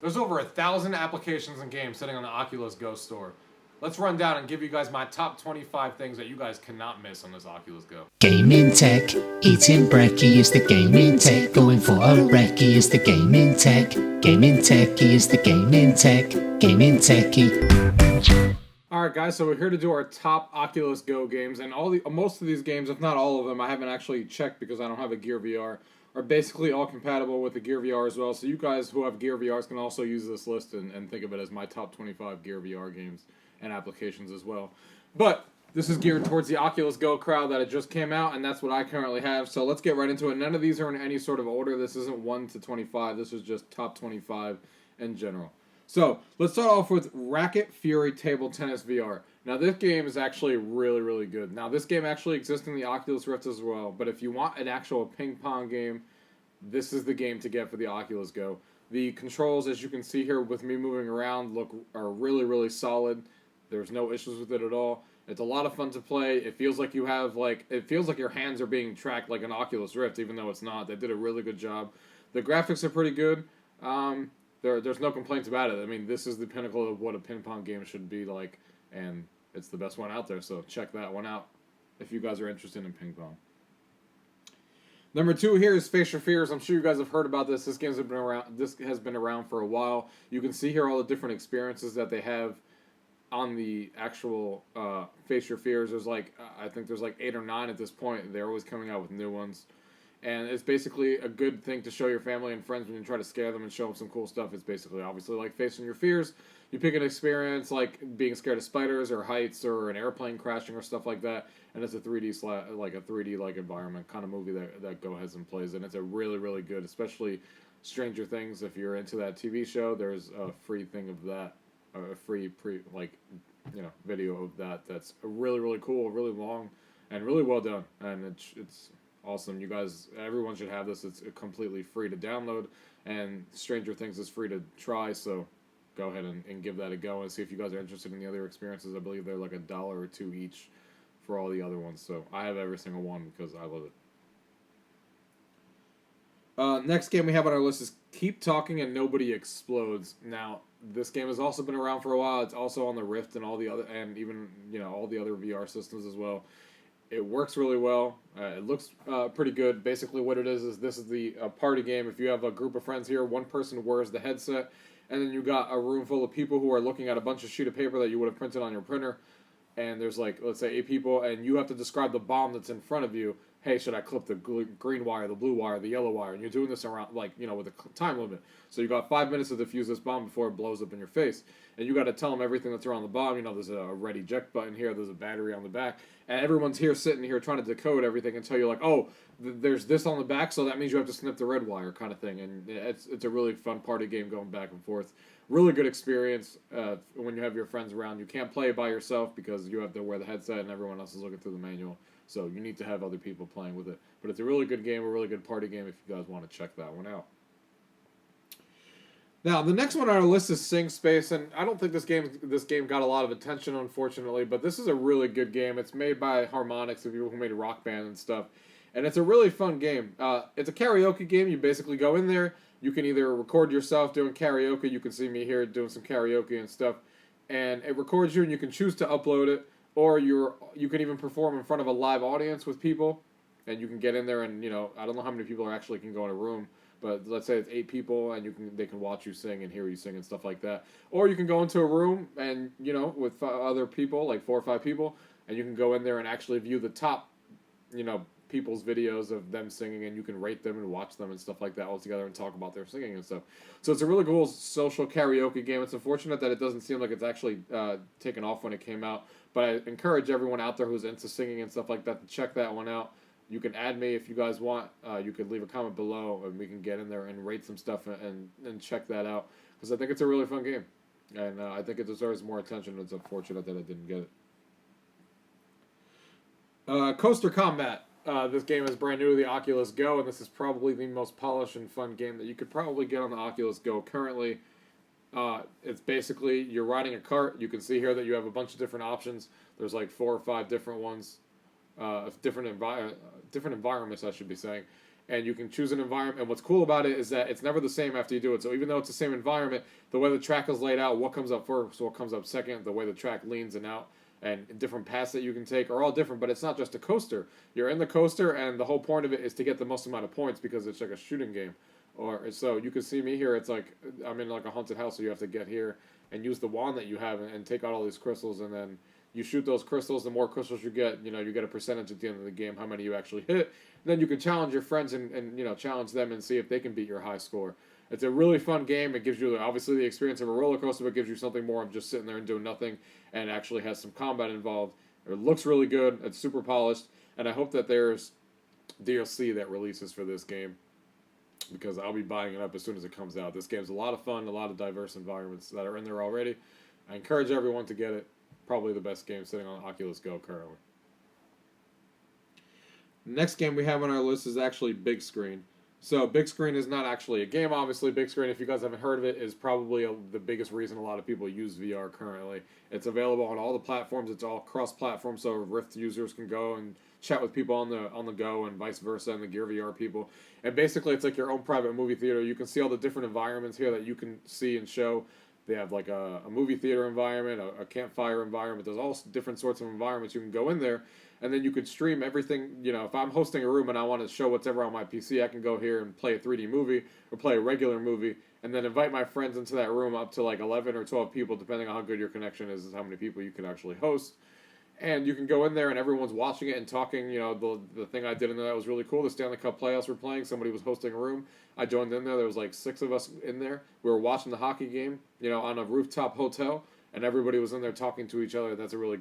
There's over 1,000 applications and games sitting on the Oculus Go store. Let's run down and give you guys my top 25 things that you guys cannot miss on this Oculus Go. Gaming tech, eating brekkie is the gaming tech. Going for a recce is the gaming tech. Gaming techie is the gaming tech. Gaming techie. Alright guys, so we're here to do our top Oculus Go games, and most of these games, if not all of them, I haven't actually checked because I don't have a Gear VR, are basically all compatible with the Gear VR as well. So you guys who have Gear VRs can also use this list and think of it as my top 25 Gear VR games and applications as well. But this is geared towards the Oculus Go crowd that it just came out, and that's what I currently have. So let's get right into it. None of these are in any sort of order. This isn't 1 to 25. This is just top 25 in general. So let's start off with Racket Fury Table Tennis VR. Now this game is actually really, really good. Now this game actually exists in the Oculus Rift as well, but if you want an actual ping pong game, this is the game to get for the Oculus Go. The controls, as you can see here with me moving around, are really, really solid. There's no issues with it at all. It's a lot of fun to play. It feels like your hands are being tracked like an Oculus Rift, even though it's not. They did a really good job. The graphics are pretty good. There's no complaints about it. I mean, this is the pinnacle of what a ping pong game should be like, and it's the best one out there. So check that one out if you guys are interested in ping pong. Number 2 here is Face Your Fears. I'm sure you guys have heard about this. This has been around for a while. You can see here all the different experiences that they have on the actual Face Your Fears. There's I think there's 8 or 9 at this point. They're always coming out with new ones. And it's basically a good thing to show your family and friends when you try to scare them and show them some cool stuff. It's basically obviously like Facing Your Fears. You pick an experience like being scared of spiders or heights or an airplane crashing or stuff like that. And it's a 3D environment kind of movie that Go has and plays. And it's a really, really good, especially Stranger Things. If you're into that TV show, there's a free thing of that. A free video of that that's really, really cool, really long, and really well done, and it's awesome. You guys, everyone should have this. It's completely free to download, and Stranger Things is free to try, so go ahead and give that a go and see if you guys are interested in the other experiences. I believe they're like $1 or $2 each for all the other ones, so I have every single one because I love it. Next game we have on our list is Keep Talking and Nobody Explodes. Now, this game has also been around for a while. It's also on the Rift and all the other, and even all the other VR systems as well. It works really well. It looks pretty good. Basically, what it is this is the party game. If you have a group of friends here, one person wears the headset, and then you got a room full of people who are looking at a bunch of sheet of paper that you would have printed on your printer. And there's let's say 8 people, and you have to describe the bomb that's in front of you. Hey, should I clip the green wire, the blue wire, the yellow wire? And you're doing this around, with a time limit. So you got 5 minutes to defuse this bomb before it blows up in your face. And you got to tell them everything that's around the bomb. There's a red eject button here. There's a battery on the back. And everyone's sitting here trying to decode everything and tell you, there's this on the back, so that means you have to snip the red wire kind of thing. And it's a really fun party game going back and forth. Really good experience when you have your friends around. You can't play it by yourself because you have to wear the headset and everyone else is looking through the manual. So you need to have other people playing with it. But it's a really good game, a really good party game if you guys want to check that one out. Now, the next one on our list is SingSpace, and I don't think this game got a lot of attention, unfortunately, but this is a really good game. It's made by Harmonix, the people who made Rock Band and stuff, and it's a really fun game. It's a karaoke game. You basically go in there. You can either record yourself doing karaoke. You can see me here doing some karaoke and stuff, and it records you, and you can choose to upload it, or you can even perform in front of a live audience with people, and you can get in there and, I don't know how many people actually can go in a room, but let's say it's 8 people, and they can watch you sing and hear you sing and stuff like that. Or you can go into a room and, with other people, like 4 or 5 people, and you can go in there and actually view the top, people's videos of them singing, and you can rate them and watch them and stuff like that all together and talk about their singing and stuff. So it's a really cool social karaoke game. It's unfortunate that it doesn't seem like it's actually taken off when it came out, but I encourage everyone out there who's into singing and stuff like that to check that one out. You can add me if you guys want. You could leave a comment below, and we can get in there and rate some stuff and check that out, because I think it's a really fun game, and I think it deserves more attention. It's unfortunate that I didn't get it. Coaster Combat. This game is brand new to the Oculus Go, and this is probably the most polished and fun game that you could probably get on the Oculus Go currently. It's basically, you're riding a cart. You can see here that you have a bunch of different options. There's 4 or 5 different ones, different environments, I should be saying. and you can choose an environment. And what's cool about it is that it's never the same after you do it. So even though it's the same environment, the way the track is laid out, what comes up first, what comes up second, the way the track leans and out, and different paths that you can take are all different. But it's not just a coaster. You're in the coaster, and the whole point of it is to get the most amount of points because it's like a shooting game. Or so you can see me here. It's like I'm in like a haunted house, so you have to get here and use the wand that you have and take out all these crystals, and then you shoot those crystals. The more crystals you get, you get a percentage at the end of the game how many you actually hit. And then you can challenge your friends and challenge them and see if they can beat your high score. It's a really fun game. It gives you obviously the experience of a roller coaster, but it gives you something more of just sitting there and doing nothing, and actually has some combat involved. It looks really good. It's super polished, and I hope that there's DLC that releases for this game, because I'll be buying it up as soon as it comes out. This game's a lot of fun, a lot of diverse environments that are in there already. I encourage everyone to get it. Probably the best game sitting on Oculus Go currently. Next game we have on our list is actually Big Screen. So Big Screen is not actually a game, obviously. Big Screen, if you guys haven't heard of it, is probably the biggest reason a lot of people use VR currently. It's available on all the platforms. It's all cross-platform, so Rift users can go and chat with people on the go, and vice versa, and the Gear VR people. And basically, it's like your own private movie theater. You can see all the different environments here that you can see and show. They have like a movie theater environment, a campfire environment. There's all different sorts of environments. You can go in there, and then you could stream everything. If I'm hosting a room and I want to show whatever on my PC, I can go here and play a 3D movie or play a regular movie, and then invite my friends into that room, up to like 11 or 12 people, depending on how good your connection is how many people you can actually host. And you can go in there and everyone's watching it and talking. The thing I did in there that was really cool, the Stanley Cup playoffs were playing. Somebody was hosting a room. I joined in there. There was like 6 of us in there. We were watching the hockey game, on a rooftop hotel. And everybody was in there talking to each other. That's a really,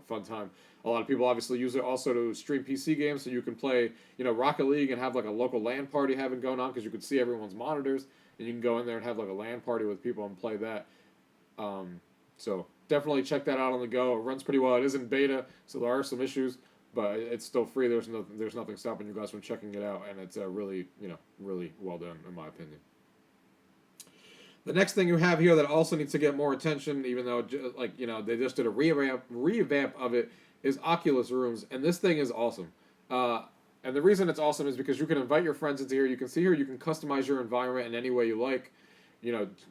fun time. A lot of people obviously use it also to stream PC games. So you can play, Rocket League and have like a local LAN party having going on, because you can see everyone's monitors. And you can go in there and have like a LAN party with people and play that. So definitely check that out on the go. It runs pretty well. It is in beta, so there are some issues, but it's still free. There's nothing stopping you guys from checking it out, and it's really well done in my opinion. The next thing you have here that also needs to get more attention, even though they just did a revamp of it, is Oculus Rooms, and this thing is awesome. And the reason it's awesome is because you can invite your friends into here. You can see here you can customize your environment in any way you like.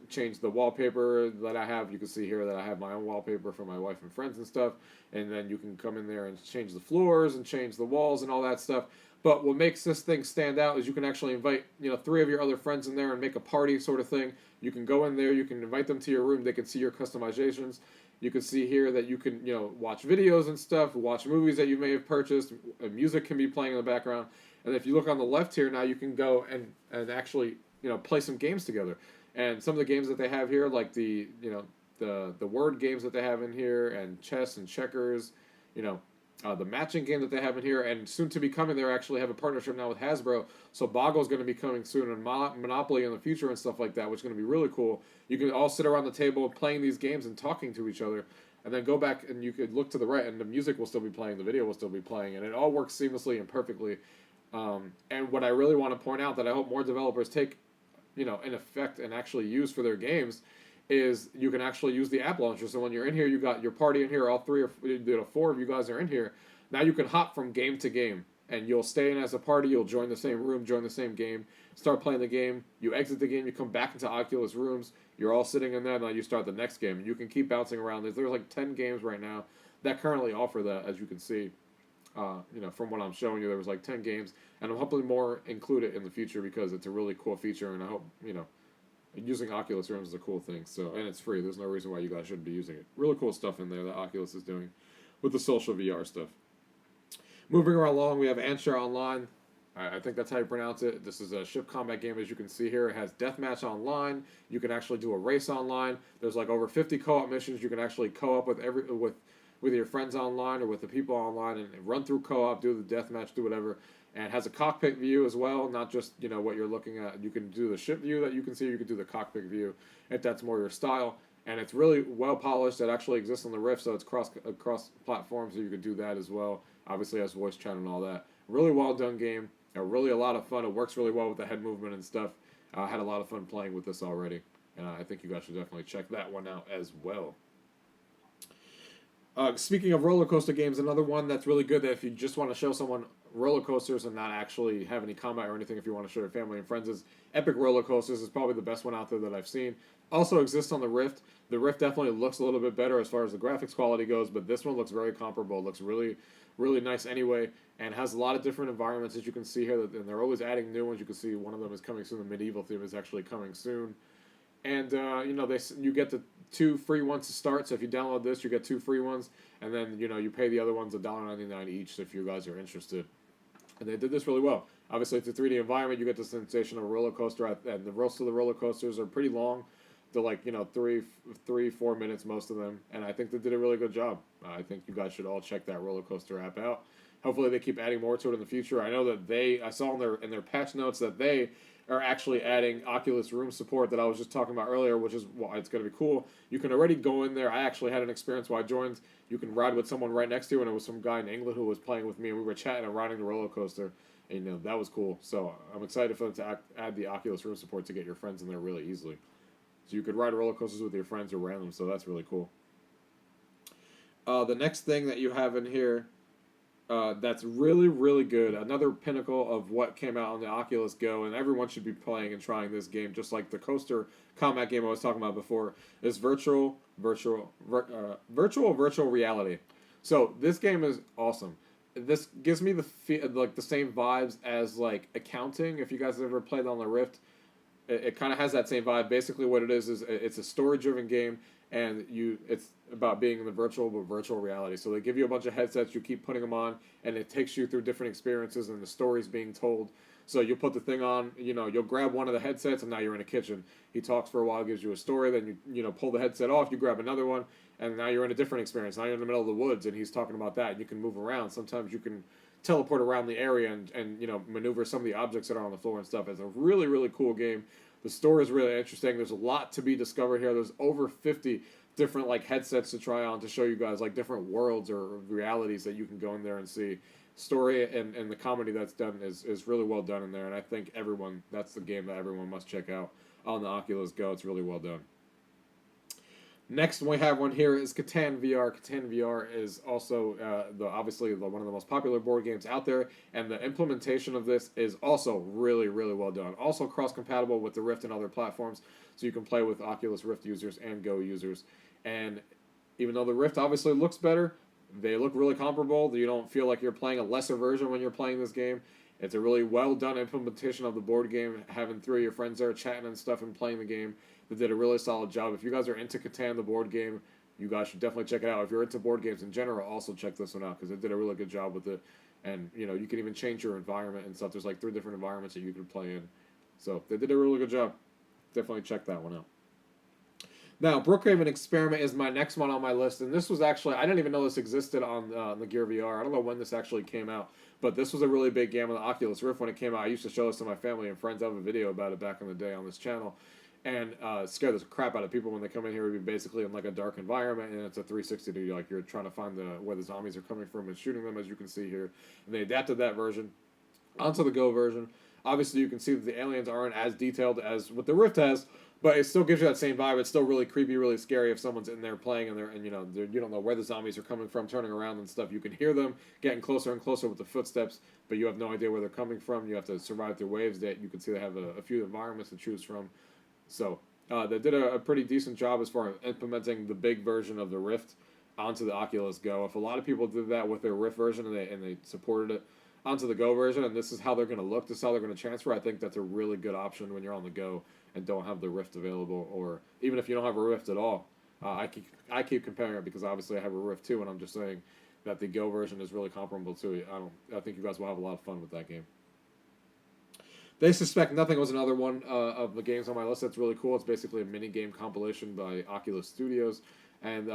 Change the wallpaper that I have. You can see here that I have my own wallpaper for my wife and friends and stuff. And then you can come in there and change the floors and change the walls and all that stuff. But what makes this thing stand out is you can actually invite, 3 of your other friends in there and make a party sort of thing. You can go in there, you can invite them to your room, they can see your customizations. You can see here that you can, watch videos and stuff, watch movies that you may have purchased. Music can be playing in the background. And if you look on the left here now, you can go and actually, play some games together. And some of the games that they have here, like the word games that they have in here, and chess and checkers, the matching game that they have in here, and soon to be coming, they actually have a partnership now with Hasbro. So Boggle's going to be coming soon, and Monopoly in the future and stuff like that, which is going to be really cool. You can all sit around the table playing these games and talking to each other, and then go back and you could look to the right, and the music will still be playing, the video will still be playing, and it all works seamlessly and perfectly. And what I really want to point out that I hope more developers take in effect and actually use for their games is you can actually use the app launcher. So when you're in here, you got your party in here, all 3 or 4 of you guys are in here. Now you can hop from game to game, and you'll stay in as a party, you'll join the same room, join the same game, start playing the game, you exit the game, you come back into Oculus Rooms, you're all sitting in there, now you start the next game, and you can keep bouncing around. There's like 10 games right now that currently offer that, as you can see. From what I'm showing you, there was like 10 games, and I'm hoping more include it in the future because it's a really cool feature, and I hope, using Oculus Rooms is a cool thing. So, and it's free. There's no reason why you guys shouldn't be using it. Really cool stuff in there that Oculus is doing with the social VR stuff. Moving right along, we have Anshar Online. I think that's how you pronounce it. This is a ship combat game, as you can see here. It has deathmatch online. You can actually do a race online. There's like over 50 co-op missions. You can actually co-op with your friends online or with the people online and run through co-op, do the deathmatch, do whatever. And it has a cockpit view as well, not just what you're looking at. You can do the ship view that you can see. You can do the cockpit view if that's more your style. And it's really well polished. It actually exists on the Rift, so it's cross platform, so you can do that as well. Obviously, it has voice chat and all that. Really well done game. Really a lot of fun. It works really well with the head movement and stuff. I had a lot of fun playing with this already, and I think you guys should definitely check that one out as well. Speaking of roller coaster games, another one that's really good that if you just want to show someone roller coasters and not actually have any combat or anything if you want to show your family and friends is Epic Roller Coasters is probably the best one out there that I've seen. Also exists on the Rift. The Rift definitely looks a little bit better as far as the graphics quality goes, but this one looks very comparable. It looks really, really nice anyway, and has a lot of different environments as you can see here, and they're always adding new ones. You can see one of them is coming soon. The medieval theme is actually coming soon. And you get the 2 free ones to start. So if you download this, you get 2 free ones, and then you pay the other ones $1.99 each if you guys are interested. And they did this really well. Obviously, it's a 3D environment. You get the sensation of a roller coaster, and the most of the roller coasters are pretty long. They're like 3-4 minutes most of them, and I think they did a really good job. I think you guys should all check that roller coaster app out. Hopefully, they keep adding more to it in the future. I know that I saw in their patch notes that they are actually adding Oculus room support that I was just talking about earlier, which is why it's going to be cool. You can already go in there. I actually had an experience while I joined. You can ride with someone right next to you, and it was some guy in England who was playing with me, and we were chatting and riding the roller coaster, and that was cool. So I'm excited for them to add the Oculus room support to get your friends in there really easily. So you could ride roller coasters with your friends or random, so that's really cool. The next thing that you have in here that's really, really good, another pinnacle of what came out on the Oculus Go, and everyone should be playing and trying this game, just like the coaster combat game I was talking about before, is virtual reality. So this game is awesome. This gives me the same vibes as like accounting. If you guys have ever played on the Rift, it kind of has that same vibe. Basically, what it is it's a story-driven game, and it's about being in the virtual reality. So they give you a bunch of headsets, you keep putting them on, and it takes you through different experiences, and the story's being told. So you'll put the thing on, you'll grab one of the headsets, and now you're in a kitchen. He talks for a while, gives you a story, then you pull the headset off, you grab another one, and now you're in a different experience. Now you're in the middle of the woods, and he's talking about that, and you can move around. Sometimes you can teleport around the area and maneuver some of the objects that are on the floor and stuff. It's a really, really cool game. The story is really interesting. There's a lot to be discovered here. There's over 50 different headsets to try on to show you guys different worlds or realities that you can go in there and see. Story and the comedy that's done is really well done in there, and I think that's the game that everyone must check out on the Oculus Go. It's really well done. Next, we have one here is Catan VR. Catan VR is also obviously one of the most popular board games out there, and the implementation of this is also really, really well done. Also cross-compatible with the Rift and other platforms, so you can play with Oculus Rift users and Go users. And even though the Rift obviously looks better, they look really comparable. You don't feel like you're playing a lesser version when you're playing this game. It's a really well-done implementation of the board game, having 3 of your friends there chatting and stuff and playing the game. They did a really solid job. If you guys are into Catan, the board game, you guys should definitely check it out. If you're into board games in general, also check this one out because it did a really good job with it. And, you can even change your environment and stuff. There's 3 different environments that you can play in. So they did a really good job. Definitely check that one out. Now, BrookHaven Experiment is my next one on my list, and this was actually, I didn't even know this existed on the Gear VR. I don't know when this actually came out, but this was a really big game on the Oculus Rift when it came out. I used to show this to my family and friends. I have a video about it back in the day on this channel, and scare the crap out of people when they come in here. It would be basically in a dark environment, and it's a 360 degree, you're trying to find where the zombies are coming from and shooting them, as you can see here. And they adapted that version onto the Go version. Obviously, you can see that the aliens aren't as detailed as what the Rift has, but it still gives you that same vibe. It's still really creepy, really scary if someone's in there playing and you don't know where the zombies are coming from, turning around and stuff. You can hear them getting closer and closer with the footsteps, but you have no idea where they're coming from. You have to survive through waves. That you can see they have a few environments to choose from. So they did a pretty decent job as far as implementing the big version of the Rift onto the Oculus Go. If a lot of people did that with their Rift version and they supported it onto the Go version, and this is how they're going to look, this is how they're going to transfer, I think that's a really good option when you're on the go and don't have the Rift available, or even if you don't have a Rift at all. I keep comparing it because obviously I have a Rift too, and I'm just saying that the Go version is really comparable to it. I think you guys will have a lot of fun with that game. They Suspect Nothing was another one of the games on my list that's really cool. It's basically a mini-game compilation by Oculus Studios. And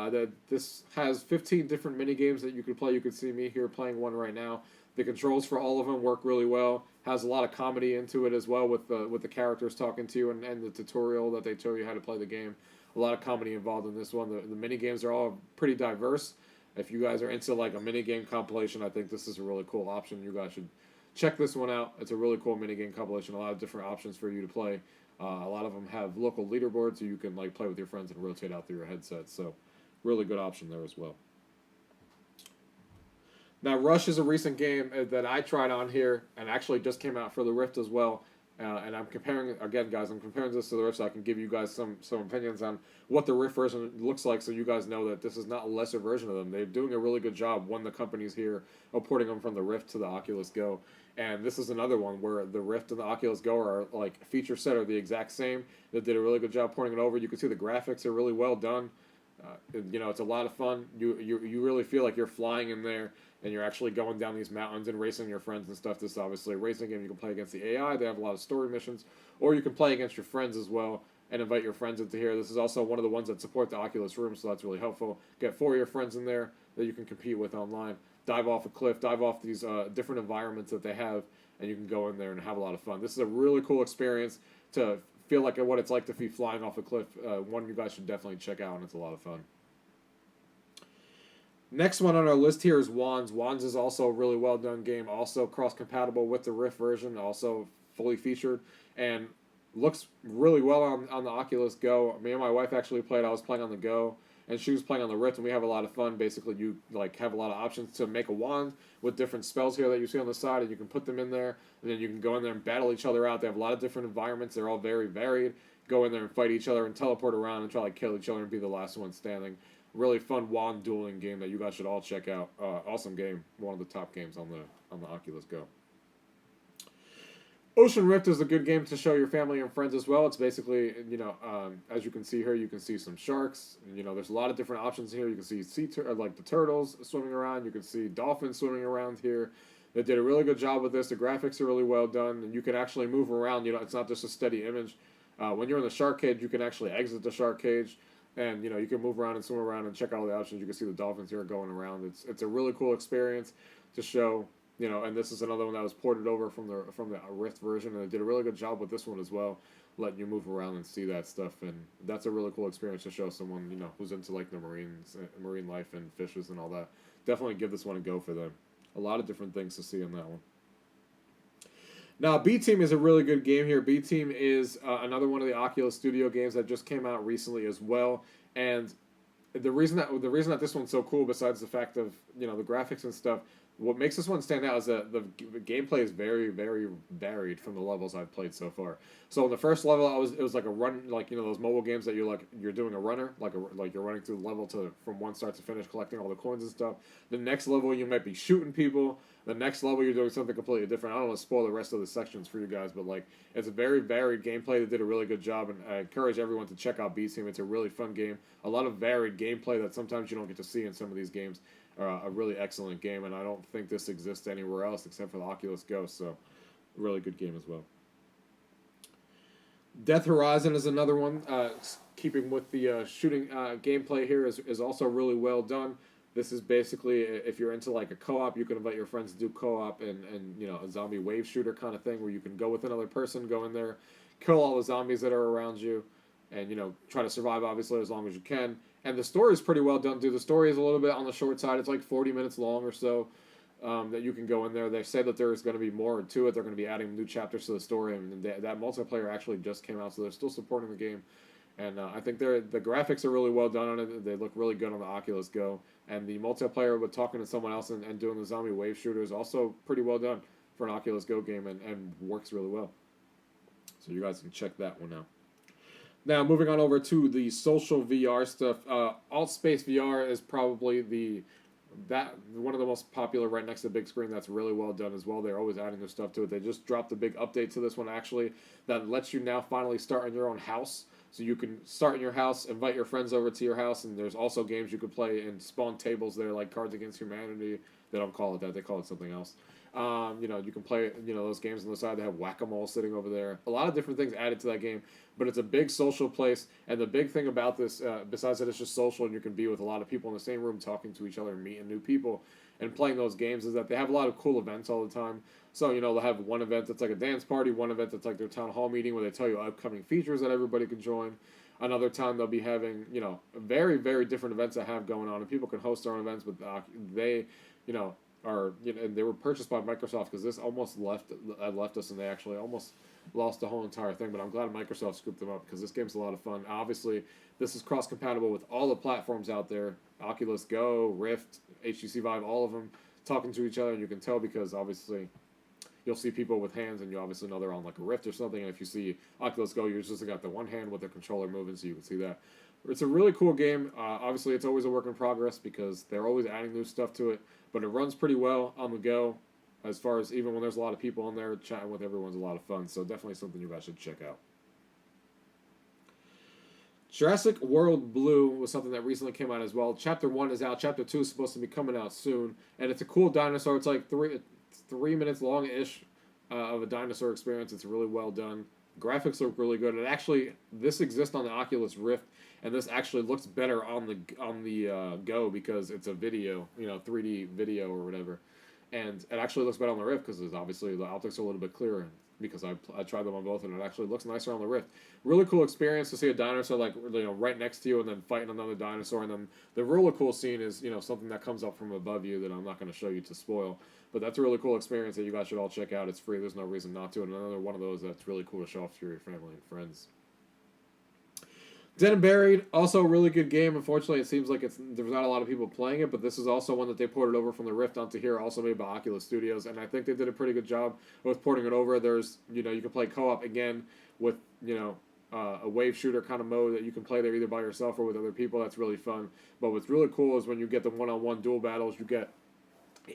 this has 15 different mini-games that you can play. You can see me here playing one right now. The controls for all of them work really well. Has a lot of comedy into it as well with the characters talking to you and the tutorial that they show you how to play the game. A lot of comedy involved in this one. The mini-games are all pretty diverse. If you guys are into a mini-game compilation, I think this is a really cool option. You guys should check this one out. It's a really cool mini-game compilation. A lot of different options for you to play. A lot of them have local leaderboards so you can play with your friends and rotate out through your headset. So really good option there as well. Now, Rush is a recent game that I tried on here, and actually just came out for the Rift as well. And I'm comparing again, guys. I'm comparing this to the Rift, so I can give you guys some opinions on what the Rift version looks like, so you guys know that this is not a lesser version of them. They're doing a really good job. One of the companies here of porting them from the Rift to the Oculus Go, and this is another one where the Rift and the Oculus Go are like feature set are the exact same. They did a really good job porting it over. You can see the graphics are really well done. It's a lot of fun. You really feel like you're flying in there, and you're actually going down these mountains and racing your friends and stuff. This is obviously a racing game. You can play against the AI. They have a lot of story missions, or you can play against your friends as well and invite your friends into here. This is also one of the ones that support the Oculus Room, so that's really helpful. Get 4 of your friends in there that you can compete with online. Dive off a cliff, dive off these different environments that they have, and you can go in there and have a lot of fun. This is a really cool experience to feel like what it's like to be flying off a cliff. One you guys should definitely check out, and it's a lot of fun. Next one on our list here is Wands. Wands is also a really well done game, also cross compatible with the Rift version, also fully featured, and looks really well on the Oculus Go. Me and my wife actually played. I was playing on the Go, and she was playing on the Rift, and we have a lot of fun. Basically, you have a lot of options to make a wand with different spells here that you see on the side, and you can put them in there, and then you can go in there and battle each other out. They have a lot of different environments. They're all very varied. Go in there and fight each other and teleport around and try to kill each other and be the last one standing. Really fun wand dueling game that you guys should all check out. Awesome game, one of the top games on the Oculus Go. Ocean Rift is a good game to show your family and friends as well. It's basically, as you can see here, you can see some sharks. There's a lot of different options here. You can see like the turtles swimming around. You can see dolphins swimming around here. They did a really good job with this. The graphics are really well done, and you can actually move around. It's not just a steady image. When you're in the shark cage, you can actually exit the shark cage. And you can move around and swim around and check out all the options. You can see the dolphins here going around. It's a really cool experience to show. And this is another one that was ported over from the Rift version, and they did a really good job with this one as well, letting you move around and see that stuff. And that's a really cool experience to show someone who's into like the marine life and fishes and all that. Definitely give this one a go for them. A lot of different things to see in that one. Now, B-Team is a really good game here. B-Team is another one of the Oculus Studio games that just came out recently as well. And the reason that this one's so cool, besides the fact of the graphics and stuff, what makes this one stand out is that the gameplay is very, very varied from the levels I've played so far. So in the first level, it was like a run, like those mobile games that you're doing a runner, like you're running through the level from one start to finish, collecting all the coins and stuff. The next level, you might be shooting people. The next level, you're doing something completely different. I don't want to spoil the rest of the sections for you guys, but it's a very varied gameplay. They did a really good job, and I encourage everyone to check out B-Team. It's a really fun game. A lot of varied gameplay that sometimes you don't get to see in some of these games. A really excellent game, and I don't think this exists anywhere else except for the Oculus Go, so really good game as well. Death Horizon is another one. Keeping with the shooting gameplay here is also really well done. This is basically, if you're into like a co-op, you can invite your friends to do co-op and a zombie wave shooter kind of thing where you can go with another person, go in there, kill all the zombies that are around you, and try to survive obviously as long as you can. And the story is pretty well done too. The story is a little bit on the short side. It's like 40 minutes long or so that you can go in there. They say that there is going to be more to it. They're going to be adding new chapters to the story, and that multiplayer actually just came out, so they're still supporting the game. And I think the graphics are really well done on it. They look really good on the Oculus Go. And the multiplayer with talking to someone else and doing the zombie wave shooter is also pretty well done for an Oculus Go game and works really well. So you guys can check that one out. Now, moving on over to the social VR stuff. AltSpace VR is probably one of the most popular right next to the big screen. That's really well done as well. They're always adding new stuff to it. They just dropped a big update to this one, actually, that lets you now finally start in your own house. So you can start in your house, invite your friends over to your house, and there's also games you could play and spawn tables there, like Cards Against Humanity. They don't call it that. They call it something else. You can play, those games on the side. They have Whack-A-Mole sitting over there. A lot of different things added to that game, but it's a big social place. And the big thing about this, besides that it's just social and you can be with a lot of people in the same room talking to each other and meeting new people and playing those games, is that they have a lot of cool events all the time. So, they'll have one event that's like a dance party, one event that's like their town hall meeting where they tell you upcoming features that everybody can join. Another time they'll be having, very, very different events that have going on, and people can host their own events, but they, and they were purchased by Microsoft because this almost left us, and they actually almost lost the whole entire thing. But I'm glad Microsoft scooped them up because this game's a lot of fun. Obviously, this is cross-compatible with all the platforms out there: Oculus Go, Rift, HTC Vive, all of them. talking to each other, and you can tell because obviously you'll see people with hands, and you obviously know they're on like a Rift or something. And if you see Oculus Go, you just got the one hand with the controller moving, so you can see that. It's a really cool game. Obviously, it's always a work in progress because they're always adding new stuff to it, but it runs pretty well on the go. As far as even when there's a lot of people on there, chatting with everyone's a lot of fun. So definitely something you guys should check out. Jurassic World Blue was something that recently came out as well. Chapter 1 is out. Chapter 2 is supposed to be coming out soon. And it's a cool dinosaur. It's like three minutes long-ish of a dinosaur experience. It's really well done. Graphics look really good. And actually, this exists on the Oculus Rift. And this actually looks better on the Go because it's a video, 3D video or whatever. And it actually looks better on the Rift because obviously the optics are a little bit clearer. Because I tried them on both and it actually looks nicer on the Rift. Really cool experience to see a dinosaur like right next to you and then fighting another dinosaur. And then the really cool scene is something that comes up from above you that I'm not going to show you to spoil. But that's a really cool experience that you guys should all check out. It's free. There's no reason not to. And another one of those that's really cool to show off to your family and friends. Dead and Buried, also a really good game. Unfortunately, it seems like there's not a lot of people playing it, but this is also one that they ported over from the Rift onto here, also made by Oculus Studios, and I think they did a pretty good job with porting it over. There's, you can play co-op again with, a wave shooter kind of mode that you can play there either by yourself or with other people. That's really fun. But what's really cool is when you get the one-on-one duel battles, you get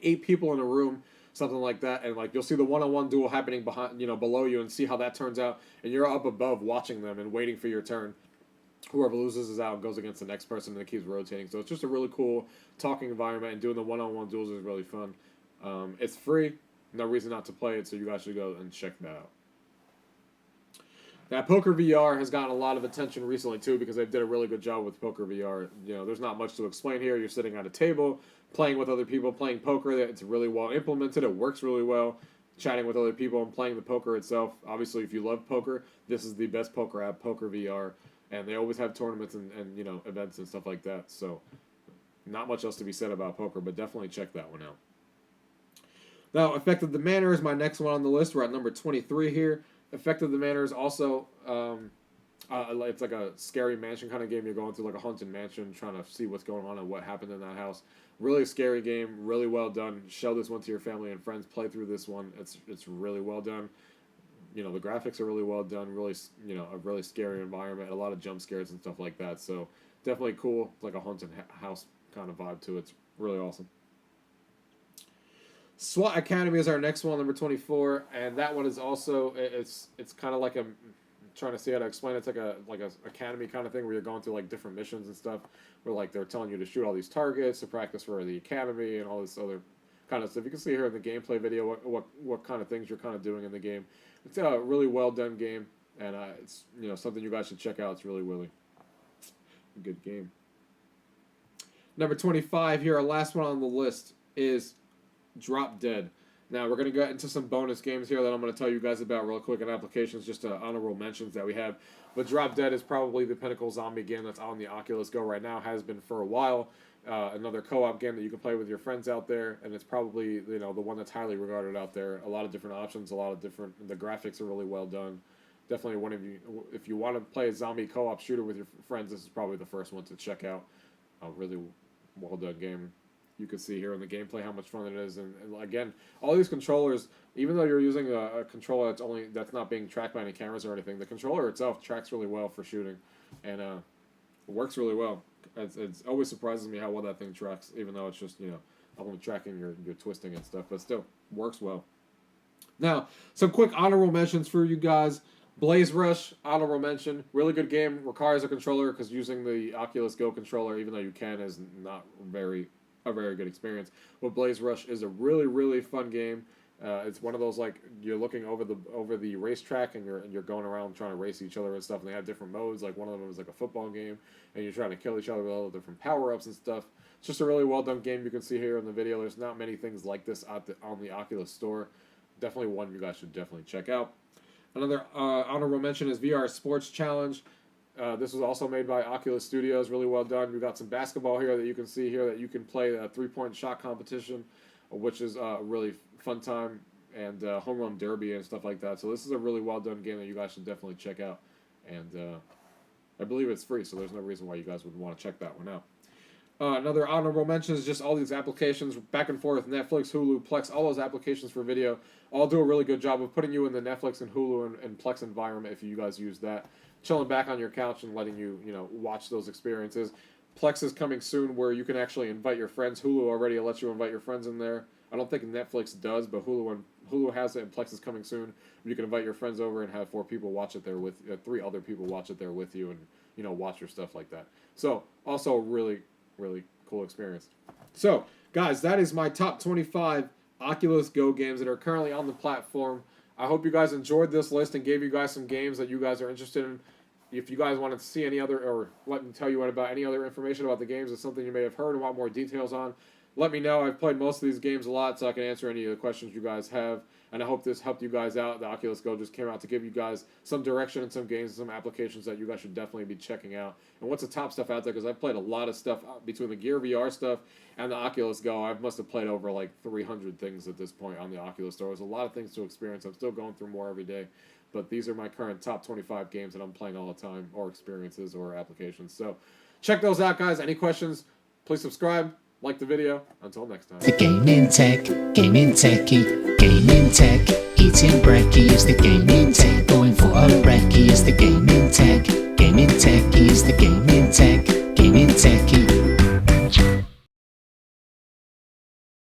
8 people in a room, something like that, and you'll see the one-on-one duel happening behind, below you and see how that turns out, and you're up above watching them and waiting for your turn. Whoever loses is out and goes against the next person, and it keeps rotating. So it's just a really cool talking environment, and doing the one-on-one duels is really fun. It's free. No reason not to play it, so you guys should go and check that out. Now, Poker VR has gotten a lot of attention recently, too, because they did a really good job with Poker VR. There's not much to explain here. You're sitting at a table, playing with other people, playing poker. It's really well implemented. It works really well. Chatting with other people and playing the poker itself. Obviously, if you love poker, this is the best poker app, Poker VR. And they always have tournaments and events and stuff like that. So not much else to be said about poker, but definitely check that one out. Now, Effect of the Manor is my next one on the list. We're at number 23 here. Effect of the Manor is also, it's like a scary mansion kind of game. You're going through like a haunted mansion trying to see what's going on and what happened in that house. Really scary game, really well done. Show this one to your family and friends. Play through this one. It's really well done. The graphics are really well done, really, a really scary environment, a lot of jump scares and stuff like that. So definitely cool, like a haunted house kind of vibe to it. It's really awesome. SWAT Academy is our next one, number 24, and that one is also, it's kind of like I'm trying to see how to explain it. It's like a academy kind of thing where you're going through like different missions and stuff, where they're telling you to shoot all these targets to practice for the academy and all this other kind of stuff. You can see here in the gameplay video what kind of things you're kind of doing in the game. It's a really well done game, and it's something you guys should check out. It's really a good game. Number 25 here, our last one on the list is Drop Dead. Now we're going to get into some bonus games here that I'm going to tell you guys about real quick, and applications, just honorable mentions that we have. But Drop Dead is probably the pinnacle zombie game that's on the Oculus Go right now, has been for a while. Another co-op game that you can play with your friends out there, and it's probably the one that's highly regarded out there. A lot of different options, the graphics are really well done. Definitely one of you, if you want to play a zombie co-op shooter with your friends, this is probably the first one to check out. A really well done game. You can see here in the gameplay how much fun it is, and again, all these controllers, even though you're using a controller that's not being tracked by any cameras or anything, the controller itself tracks really well for shooting, and it works really well. It always surprises me how well that thing tracks, even though it's just, only tracking your twisting and stuff, but still works well. Now, some quick honorable mentions for you guys. Blaze Rush, honorable mention. Really good game. Requires a controller because using the Oculus Go controller, even though you can, is not a very good experience. But Blaze Rush is a really fun game. It's one of those you're looking over the racetrack and you're going around trying to race each other and stuff. And they have different modes. Like one of them is like a football game, and you're trying to kill each other with all the different power ups and stuff. It's just a really well done game. You can see here in the video. There's not many things like this on the Oculus Store. Definitely one you guys should definitely check out. Another honorable mention is VR Sports Challenge. This was also made by Oculus Studios. Really well done. We've got some basketball here that you can see here that you can play a 3-point shot competition, which is a really fun time, and home run derby and stuff like that. So this is a really well done game that you guys should definitely check out. And I believe it's free, so there's no reason why you guys would want to check that one out. Another honorable mention is just all these applications back and forth, Netflix, Hulu, Plex, all those applications for video all do a really good job of putting you in the Netflix and Hulu and Plex environment if you guys use that. Chilling back on your couch and letting you, watch those experiences. Plex is coming soon where you can actually invite your friends. Hulu already lets you invite your friends in there. I don't think Netflix does, but Hulu has it, and Plex is coming soon. You can invite your friends over and have 4 people watch it there with 3 other people watch it there with you, and watch your stuff like that. So also a really, really cool experience. So guys, that is my top 25 Oculus Go games that are currently on the platform. I hope you guys enjoyed this list and gave you guys some games that you guys are interested in. If you guys wanted to see any other, or let me tell you about any other information about the games, or something you may have heard and want more details on, let me know. I've played most of these games a lot, so I can answer any of the questions you guys have. And I hope this helped you guys out. The Oculus Go just came out to give you guys some direction and some games and some applications that you guys should definitely be checking out. And what's the top stuff out there? Because I've played a lot of stuff between the Gear VR stuff and the Oculus Go. I must have played over like 300 things at this point on the Oculus Store. There's a lot of things to experience. I'm still going through more every day. But these are my current top 25 games that I'm playing all the time, or experiences, or applications. So check those out, guys. Any questions, please subscribe, like the video. Until next time. The Gaming Tech, Gaming Techie, Gaming Tech. Eating brekkie is the Gaming Tech. Going for a recce is the Gaming Tech. Gaming Techie is the Gaming Tech, Gaming Techie.